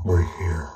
we're here.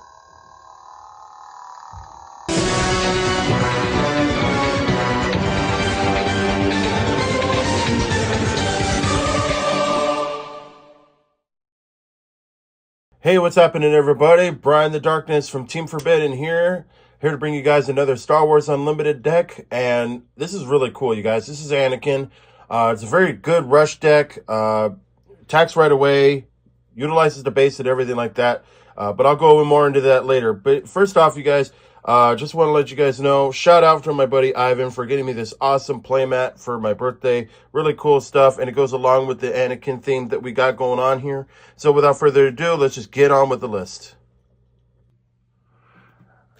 Hey, what's happening, everybody? Brian the Darkness from Team Forbidden here to bring you guys another Star Wars Unlimited deck, and this is really cool, you guys. This is Anakin. It's a very good rush deck. Attacks right away, utilizes the base and everything like that. But I'll go more into that later. But first off, you guys, just want to let you guys know, shout out to my buddy Ivan for getting me this awesome playmat for my birthday. Really cool stuff, and it goes along with the Anakin theme that we got going on here. So without further ado, let's just get on with the list.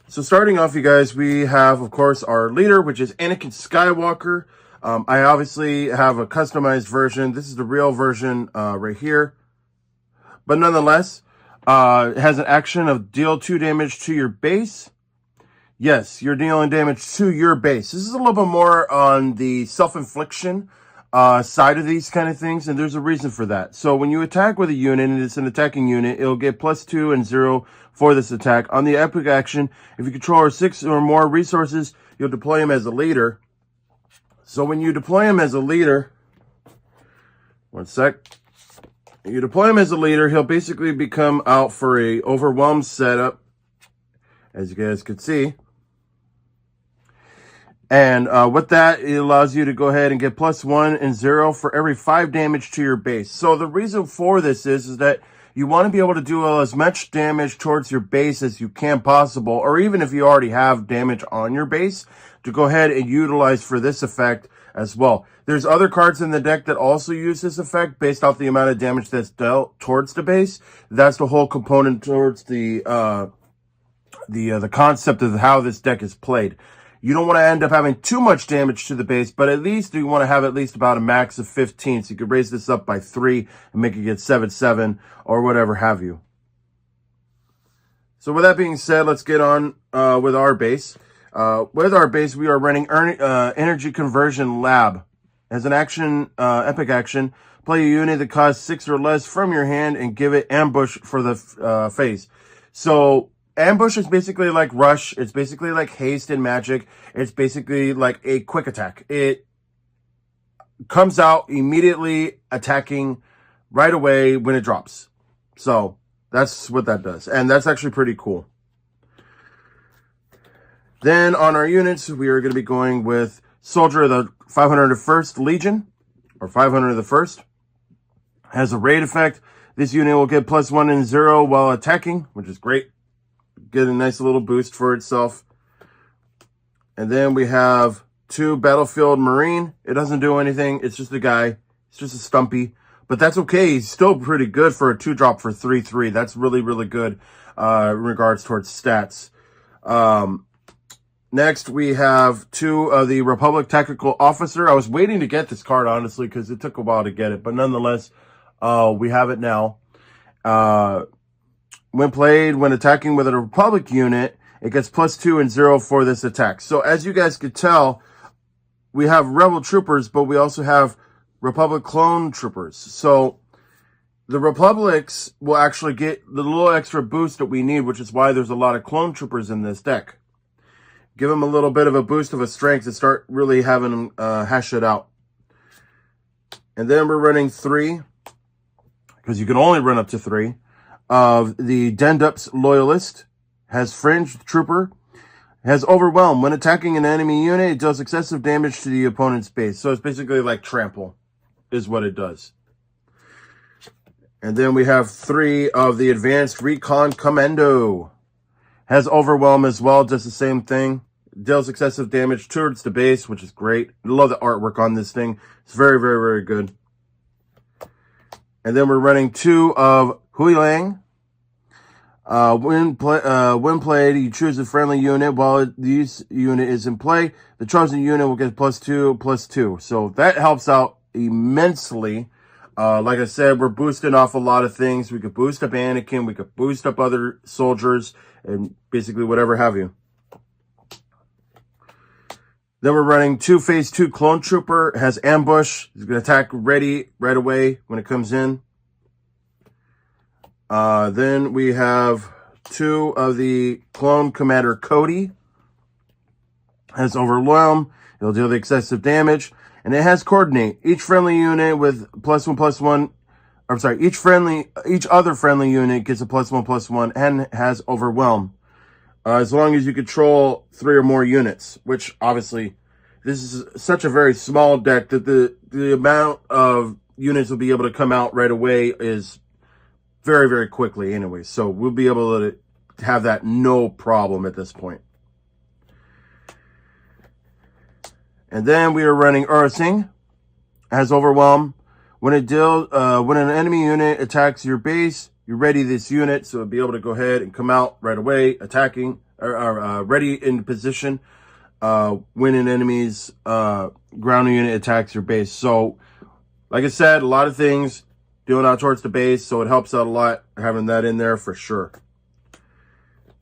So starting off, you guys, we have, of course, our leader, which is Anakin Skywalker. I obviously have a customized version. This is the real version right here. But nonetheless, it has an action of deal 2 damage to your base. Yes, you're dealing damage to your base. This is a little bit more on the self-infliction side of these kind of things, and there's a reason for that. So when you attack with a unit, and it's an attacking unit, it'll get +2 and 0 for this attack. On the epic action, if you control 6 or more resources, you'll deploy him as a leader. So when you deploy him as a leader, you deploy him as a leader, he'll basically become out for a overwhelmed setup, as you guys can see. And with that, it allows you to go ahead and get +1 and 0 for every 5 damage to your base. So the reason for this is that you want to be able to do as much damage towards your base as you can possible, or even if you already have damage on your base, to go ahead and utilize for this effect as well. There's other cards in the deck that also use this effect based off the amount of damage that's dealt towards the base. That's the whole component towards the concept of how this deck is played. You don't want to end up having too much damage to the base, but at least you want to have at least about a max of 15. So you could raise this up by 3 and make it get 7/7 or whatever have you. So with that being said, let's get on with our base. With our base, we are running Energy Conversion Lab. As an action, epic action, play a unit that costs 6 or less from your hand and give it ambush for the phase. So ambush is basically like rush. It's basically like haste in Magic. It's basically like a quick attack. It comes out immediately attacking right away when it drops. So that's what that does. And that's actually pretty cool. Then on our units, we are going to be going with Soldier of the 501st Legion, or 501st. Has a raid effect. This unit will get +1 and 0 while attacking, which is great. Get a nice little boost for itself. And then we have 2 Battlefield Marine. It doesn't do anything. It's just a guy. It's just a stumpy. But that's okay. He's still pretty good for a 2-drop for 3/3. That's really, really good in regards towards stats. Next, we have 2 of the Republic Tactical Officer. I was waiting to get this card, honestly, because it took a while to get it. But nonetheless, we have it now. When played, when attacking with a Republic unit, it gets +2 and 0 for this attack. So as you guys could tell, we have Rebel Troopers, but we also have Republic Clone Troopers. So the Republics will actually get the little extra boost that we need, which is why there's a lot of Clone Troopers in this deck. Give them a little bit of a boost of a strength to start really having them hash it out. And then we're running 3, because you can only run up to 3, of the Dendups Loyalist. Has Fringe Trooper. Has Overwhelm. When attacking an enemy unit, it does excessive damage to the opponent's base. So it's basically like Trample is what it does. And then we have 3 of the Advanced Recon Commando. Has Overwhelm as well, does the same thing. Deals excessive damage towards the base, which is great. I love the artwork on this thing. It's very, very, very good. And then we're running 2 of Huilang. When played, you choose a friendly unit. While this unit is in play, the chosen unit will get +2/+2. So that helps out immensely. Like I said, we're boosting off a lot of things. We could boost up Anakin. We could boost up other soldiers and basically whatever have you. Then we're running 2 Phase 2 Clone Trooper. It has Ambush. He's going to attack ready right away when it comes in. Then we have 2 of the clone commander Cody. Has overwhelm. It'll deal the excessive damage. And it has coordinate. Each friendly unit with +1/+1. I'm sorry. Each other friendly unit gets a +1/+1 and has overwhelm. As long as you control 3 or more units, which obviously this is such a very small deck that the amount of units will be able to come out right away is very, very quickly anyway. So we'll be able to have that no problem at this point. And then we are running Ursing. Has overwhelm. When an enemy unit attacks your base, you ready this unit, so it'll be able to go ahead and come out right away, attacking or ready in position. When an enemy's ground unit attacks your base. So, like I said, a lot of things dealing out towards the base, so it helps out a lot having that in there for sure.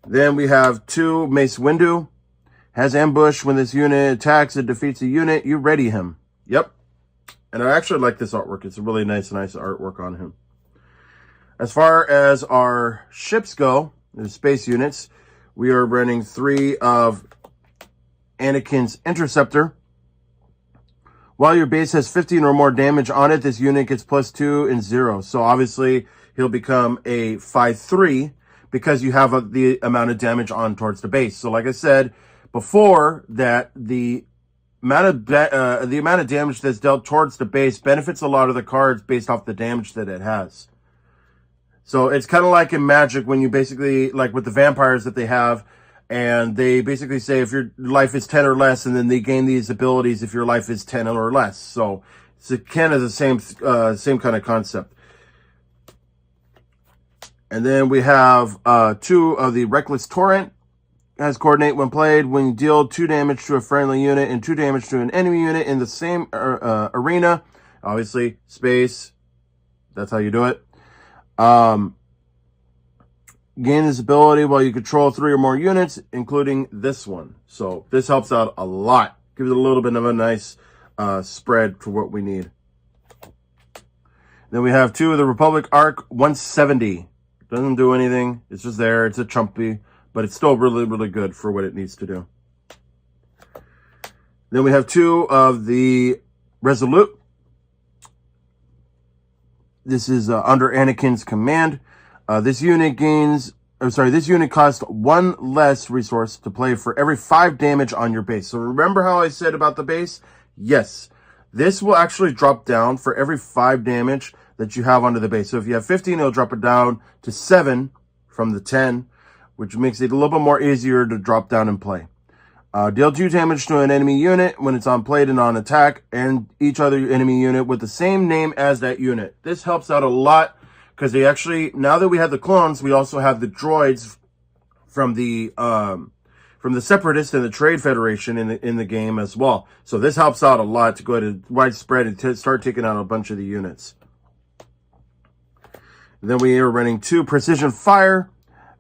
Then we have 2 Mace Windu. Has ambush. When this unit attacks and defeats a unit, you ready him. Yep. And I actually like this artwork. It's a really nice artwork on him. As far as our ships go, the space units, we are running 3 of Anakin's Interceptor. While your base has 15 or more damage on it, this unit gets +2 and 0. So obviously, he'll become a 5/3 because you have the amount of damage on towards the base. So like I said before, that the amount of damage that's dealt towards the base benefits a lot of the cards based off the damage that it has. So it's kind of like in Magic when you basically, like with the vampires that they have, and they basically say if your life is 10 or less, and then they gain these abilities if your life is 10 or less. So it's kind of the same kind of concept. And then we have 2 of the Reckless Torrent. Has coordinate when played. When you deal 2 damage to a friendly unit and 2 damage to an enemy unit in the same arena, obviously space, that's how you do it. Gain this ability while you control 3 or more units, including this one. So this helps out a lot. Gives it a little bit of a nice spread for what we need. Then we have 2 of the Republic Arc 170. Doesn't do anything. It's just there. It's a chumpy, but it's still really, really good for what it needs to do. Then we have 2 of the Resolute. This is under Anakin's command. This unit costs 1 less resource to play for every 5 damage on your base. So remember how I said about the base? Yes. This will actually drop down for every 5 damage that you have onto the base. So if you have 15, it'll drop it down to 7 from the 10, which makes it a little bit more easier to drop down and play. Deal 2 damage to an enemy unit when it's on played and on attack, and each other enemy unit with the same name as that unit. This helps out a lot because they actually, now that we have the clones, we also have the droids from the Separatists and the Trade Federation in the game as well. So this helps out a lot to go ahead and widespread and start taking out a bunch of the units. And then we are running 2 Precision Fire.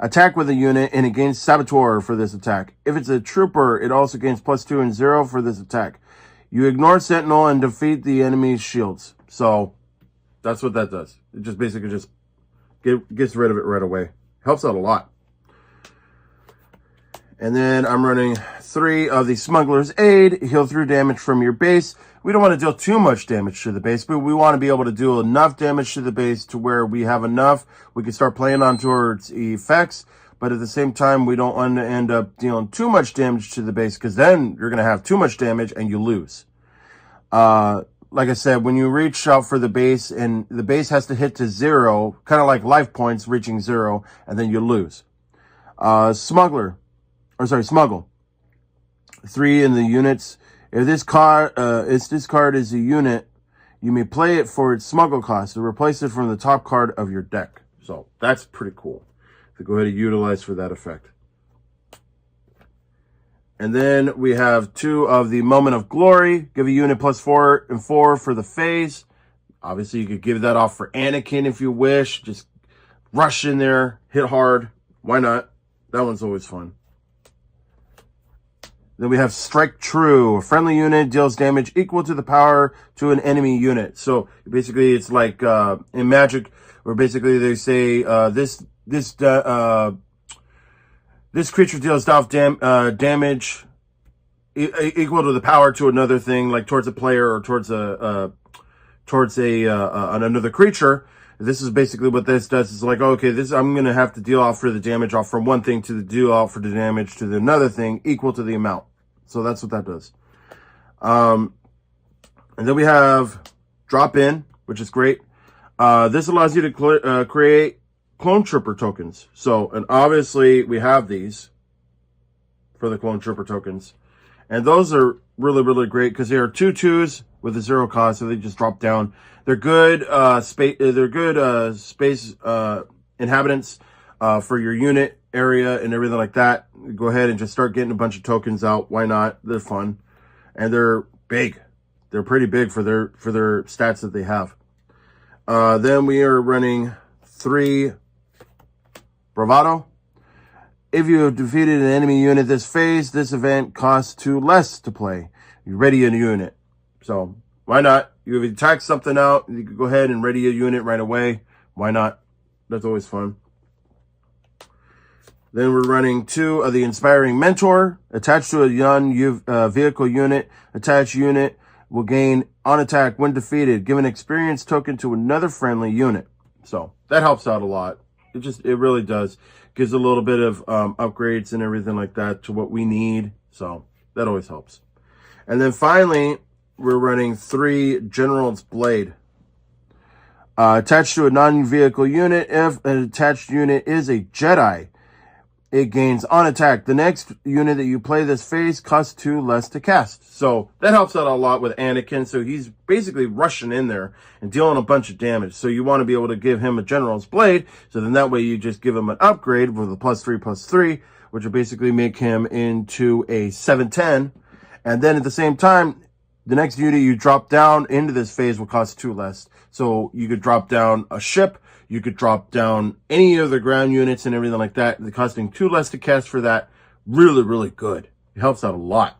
Attack with a unit, and it gains Saboteur for this attack. If it's a trooper, it also gains +2 and 0 for this attack. You ignore Sentinel and defeat the enemy's shields. So that's what that does. It just basically just gets rid of it right away. Helps out a lot. And then I'm running 3 of the Smuggler's Aid. Heal through damage from your base. We don't want to deal too much damage to the base, but we want to be able to do enough damage to the base to where we have enough. We can start playing on towards effects, but at the same time, we don't want to end up dealing too much damage to the base, because then you're going to have too much damage and you lose. Like I said, when you reach out for the base, and the base has to hit to 0, kind of like life points reaching 0, and then you lose. Smuggle. 3 in the units. If this card is a unit, you may play it for its smuggle cost to replace it from the top card of your deck. So that's pretty cool to go ahead and utilize for that effect. And then we have 2 of the Moment of Glory. Give a unit +4 and 4 for the phase. Obviously, you could give that off for Anakin if you wish. Just rush in there, hit hard. Why not? That one's always fun. Then we have Strike True. A friendly unit deals damage equal to the power to an enemy unit. So basically, it's like in Magic, where basically they say this This creature deals damage equal to the power to another thing, like towards a player or towards another creature. This is basically what this does. It's like, okay, I'm gonna have to deal off for the damage off from one thing to the deal off for the damage to the another thing equal to the amount. So that's what that does. And then we have drop in, which is great. This allows you to create clone trooper tokens. So, and obviously we have these for the clone trooper tokens. And those are really, really great because they are 2/2s with a 0 cost, so they just drop down. They're good space inhabitants for your unit area and everything like that. Go ahead and just start getting a bunch of tokens out. Why not? They're fun. And they're big. They're pretty big for their stats that they have. Then we are running 3 Bravado. If you have defeated an enemy unit this phase, this event costs 2 less to play. You ready a unit. So why not? You have attacked something out, you can go ahead and ready a unit right away. Why not? That's always fun. Then we're running 2 of the Inspiring Mentor. Attached to a non-vehicle unit. Attached unit will gain on attack when defeated. Give an experience token to another friendly unit. So that helps out a lot. It really does. Gives a little bit of upgrades and everything like that to what we need. So that always helps. And then finally, we're running 3 General's Blade. Attached to a non-vehicle unit. If an attached unit is a Jedi, it gains on attack. The next unit that you play this phase costs 2 less to cast. So that helps out a lot with Anakin. So he's basically rushing in there and dealing a bunch of damage. So you want to be able to give him a General's Blade. So then that way you just give him an upgrade with a +3/+3, which will basically make him into a 7/10. And then at the same time, the next unit you drop down into this phase will cost 2 less. So you could drop down a ship. You could drop down any of the ground units and everything like that. They're costing 2 less to cast for that. Really, really good. It helps out a lot.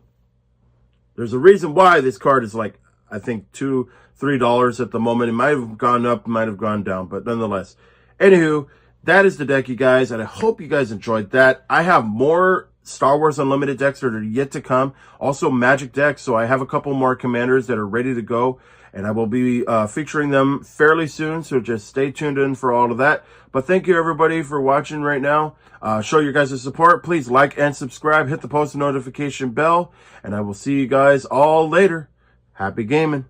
There's a reason why this card is like, I think $2, $3 at the moment. It might have gone up, might have gone down, but nonetheless. Anywho, that is the deck, you guys, and I hope you guys enjoyed that. I have more Star Wars Unlimited decks that are yet to come. Also Magic decks, so I have a couple more commanders that are ready to go. And I will be featuring them fairly soon, so just stay tuned in for all of that. But thank you, everybody, for watching right now. Show your guys' support. Please like and subscribe. Hit the post notification bell. And I will see you guys all later. Happy gaming.